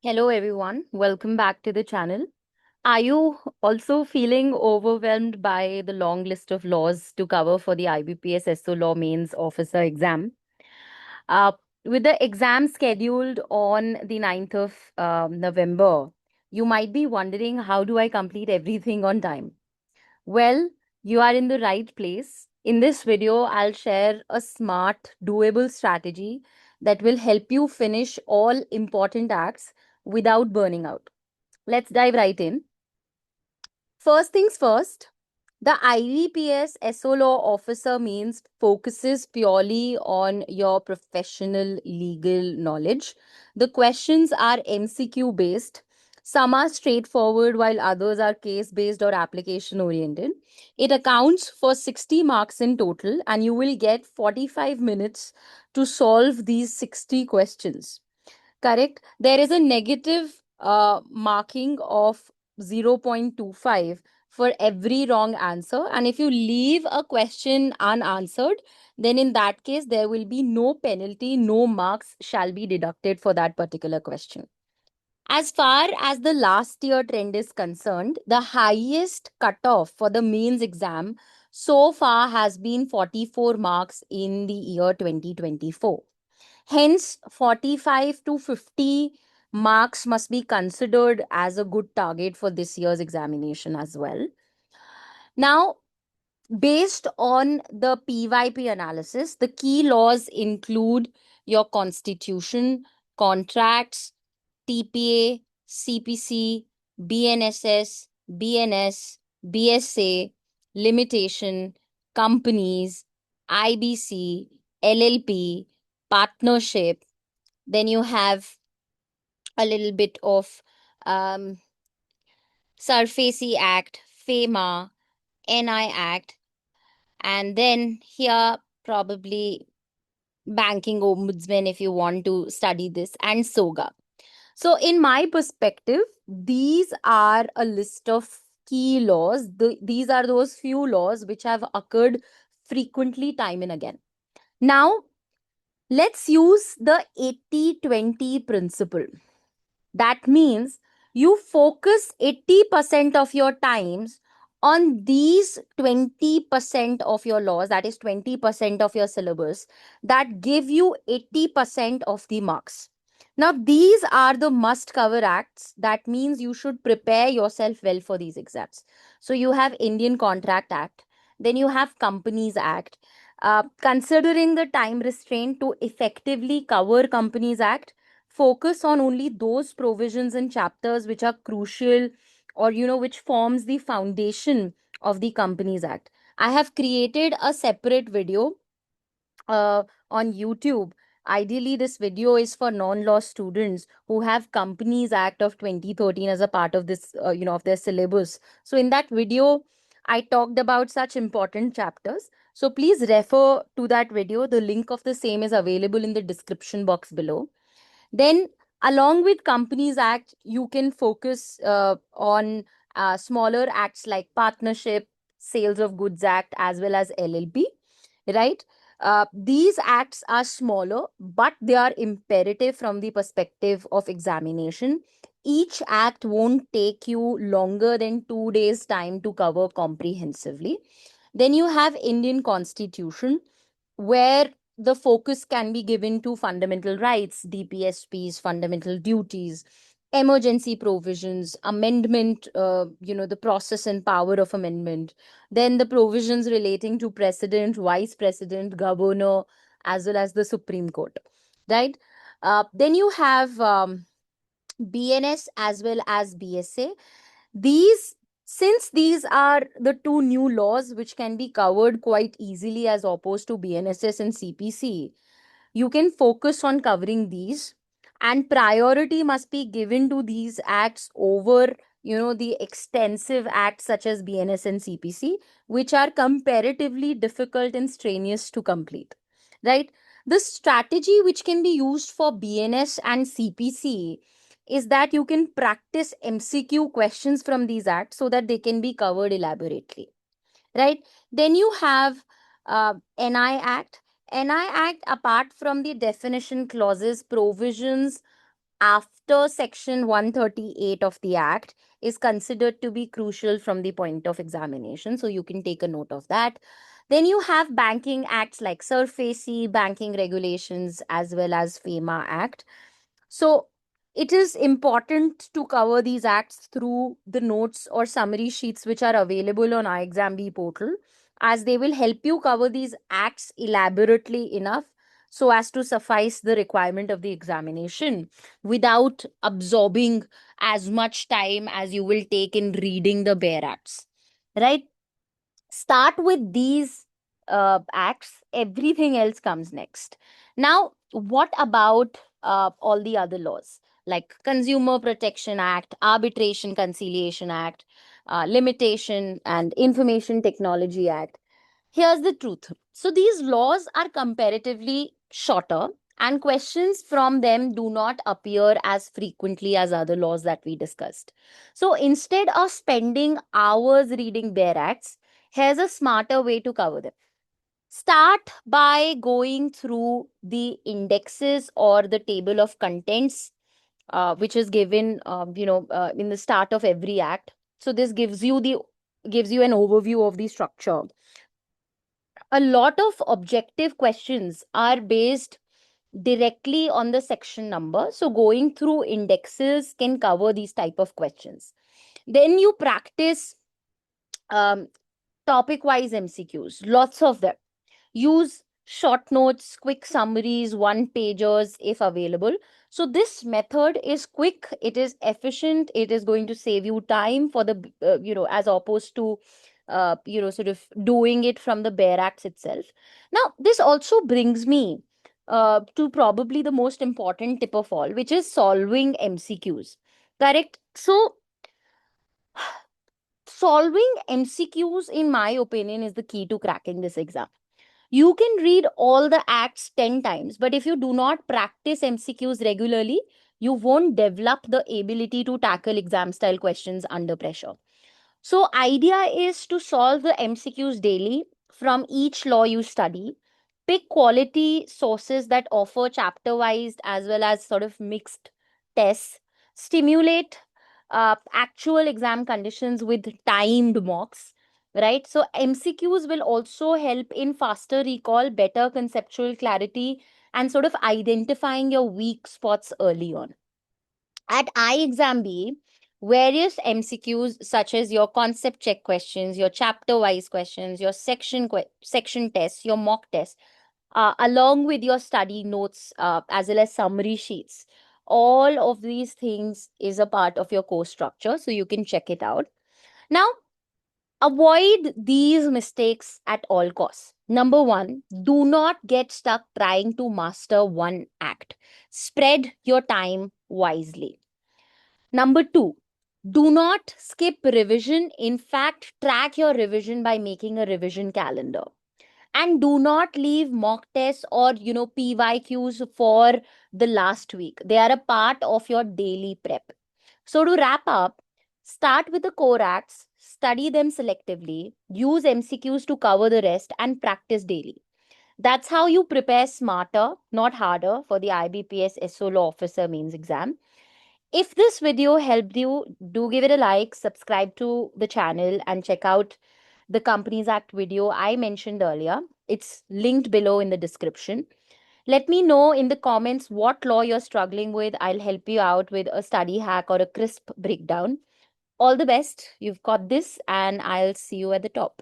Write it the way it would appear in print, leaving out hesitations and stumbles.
Hello everyone, welcome back to the channel. Are you also feeling overwhelmed by the long list of laws to cover for the IBPS SO Law Mains Officer exam? Uh, with the exam scheduled on the 9th of November, you might be wondering, how do I complete everything on time? Well, you are in the right place. In this video, I'll share a smart, doable strategy that will help you finish all important acts without burning out. Let's dive right in. First things first, the IBPS SO Law Officer means focuses purely on your professional legal knowledge. The questions are MCQ based. Some are straightforward while others are case based or application oriented. It accounts for 60 marks in total, and you will get 45 minutes to solve these 60 questions. Correct? There is a negative marking of 0.25 for every wrong answer. And if you leave a question unanswered, then in that case, there will be no penalty, no marks shall be deducted for that particular question. As far as the last year trend is concerned, the highest cutoff for the mains exam so far has been 44 marks in the year 2024. Hence, 45 to 50 marks must be considered as a good target for this year's examination as well. Now, based on the PYP analysis, the key laws include your constitution, contracts, TPA, CPC, BNSS, BNS, BSA, limitation, companies, IBC, LLP, partnership. Then you have a little bit of um, SARFAESI Act, FEMA, NI Act, and then here probably banking ombudsman if you want to study this, and SOGA. So in my perspective, these are a list of key laws. These are those few laws which have occurred frequently time and again. Now, let's use the 80-20 principle. That means you focus 80% of your times on these 20% of your laws, that is 20% of your syllabus, that give you 80% of the marks. Now, these are the must cover acts. That means you should prepare yourself well for these exams. So, you have Indian Contract Act, then you have Companies Act. Considering the time restraint to effectively cover Companies Act, focus on only those provisions and chapters which are crucial, or which forms the foundation of the Companies Act. I have created a separate video on YouTube. Ideally, this video is for non-law students who have Companies Act of 2013 as a part of this, of their syllabus. So in that video, I talked about such important chapters. So please refer to that video. The link of the same is available in the description box below. Then, along with Companies Act, you can focus on smaller acts like Partnership, Sales of Goods Act, as well as LLP, right? These acts are smaller, but they are imperative from the perspective of examination. Each act won't take you longer than 2 days' time to cover comprehensively. Then you have Indian Constitution, where the focus can be given to fundamental rights, DPSPs, fundamental duties, emergency provisions, amendment, the process and power of amendment, then the provisions relating to president, vice president, governor, as well as the Supreme Court, right? Then you have BNS as well as BSA. These, since these are the two new laws which can be covered quite easily as opposed to BNSS and CPC, you can focus on covering these, and priority must be given to these acts over the extensive acts such as BNS and CPC, which are comparatively difficult and strenuous to complete, right? The strategy which can be used for BNS and CPC is that you can practice MCQ questions from these acts so that they can be covered elaborately, right? Then you have NI Act. NI Act, apart from the definition clauses, provisions after Section 138 of the Act is considered to be crucial from the point of examination. So you can take a note of that. Then you have banking acts like SARFAESI, banking regulations, as well as FEMA Act. So it is important to cover these acts through the notes or summary sheets which are available on iExamB portal, as they will help you cover these acts elaborately enough so as to suffice the requirement of the examination without absorbing as much time as you will take in reading the bare acts. Right? Start with these acts, everything else comes next. Now, what about all the other laws like Consumer Protection Act, Arbitration Conciliation Act, Limitation and Information Technology Act? Here's the truth. So these laws are comparatively shorter, and questions from them do not appear as frequently as other laws that we discussed. So instead of spending hours reading bare acts, here's a smarter way to cover them. Start by going through the indexes or the table of contents, which is given, in the start of every act. So this gives you an overview of the structure. A lot of objective questions are based directly on the section number. So going through indexes can cover these type of questions. Then you practice um, topic wise MCQs, lots of them. Use short notes, quick summaries, one pagers if available. So this method is quick, it is efficient, it is going to save you time for the, as opposed to, sort of doing it from the bare acts itself. Now, this also brings me to probably the most important tip of all, which is solving MCQs. Correct? So, solving MCQs, in my opinion, is the key to cracking this exam. You can read all the acts 10 times, but if you do not practice MCQs regularly, you won't develop the ability to tackle exam style questions under pressure. So, idea is to solve the MCQs daily from each law you study. Pick quality sources that offer chapter wise as well as sort of mixed tests. Stimulate actual exam conditions with timed mocks, right? So, MCQs will also help in faster recall, better conceptual clarity, and sort of identifying your weak spots early on. At iExamB, various MCQs such as your concept check questions, your chapter wise questions, your section tests, your mock tests, along with your study notes, as well as summary sheets, all of these things is a part of your course structure, so you can check it out. Now, avoid these mistakes at all costs. Number one, do not get stuck trying to master one act. Spread your time wisely. Number two, do not skip revision. In fact, track your revision by making a revision calendar. And do not leave mock tests or PYQs for the last week. They are a part of your daily prep. So to wrap up, start with the core acts, study them selectively, use MCQs to cover the rest, and practice daily. That's how you prepare smarter, not harder, for the IBPS SO Law Officer mains exam. If this video helped you, do give it a like, subscribe to the channel, and check out the Companies Act video I mentioned earlier. It's linked below in the description. Let me know in the comments what law you're struggling with. I'll help you out with a study hack or a crisp breakdown. All the best. You've got this, and I'll see you at the top.